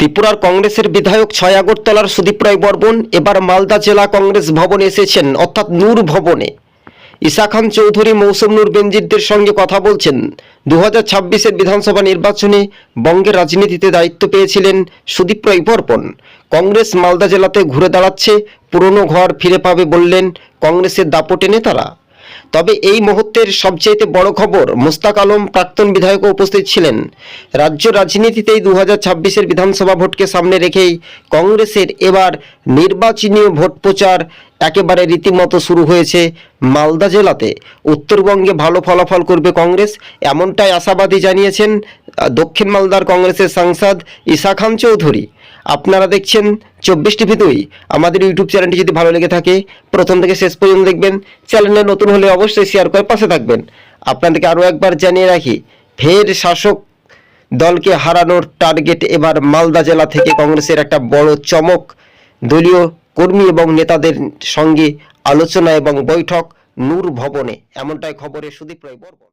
ত্রিপুরার কংগ্রেসের বিধায়ক 6 আগরতলার সুদীপ রায় বর্মন এবার মালদা জেলা কংগ্রেস ভবনে এসেছেন, অর্থাৎ নূর ভবনে। ঈসা খান চৌধুরী, মৌসুম নূর বেনজিরদের সঙ্গে কথা বলছেন। 2026-এর বিধানসভা নির্বাচনে বঙ্গের রাজনীতিতে দায়িত্ব পেয়েছিলেন সুদীপ রায় বর্মন। কংগ্রেস মালদা জেলাতে ঘুরে দাঁড়াচ্ছে, পুরনো ঘর ফিরে পাবে বললেন কংগ্রেসের দাপটে নেতারা। তবে এই মুহূর্তের সবচেয়ে বড় খবর, মুস্তাক আলম প্রাক্তন বিধায়কও উপস্থিত ছিলেন। রাজ্য রাজনীতিতেই 2026-এর বিধানসভা ভোটকে সামনে রেখেই কংগ্রেসের এবার নির্বাচনী ভোট প্রচার একেবারে রীতিমতো শুরু হয়েছে মালদা জেলাতে। উত্তরবঙ্গে ভালো ফলাফল করবে কংগ্রেস, এমনটাই আশাবাদী জানিয়েছেন দক্ষিণ মালদার কংগ্রেসের সাংসদ ঈসা খান চৌধুরী। আপনারা দেখছেন 24 টিভি 2। আমাদের ইউটিউব চ্যানেলটি যদি ভালো লেগে থাকে প্রথম থেকে শেষ পর্যন্ত দেখবেন। চ্যানেলে নতুন হলে অবশ্যই শেয়ার করে পাশে থাকবেন। আপনাদেরকে আরও একবার জানিয়ে রাখি, ফের শাসক দলকে হারানোর টার্গেট এবার মালদা জেলা থেকে কংগ্রেসের একটা বড় চমক। দলীয় কর্মী এবং নেতাদের সঙ্গে আলোচনা এবং বৈঠক নূর ভবনে, এমনটাই খবরে সুদীপ রায় বর্মন।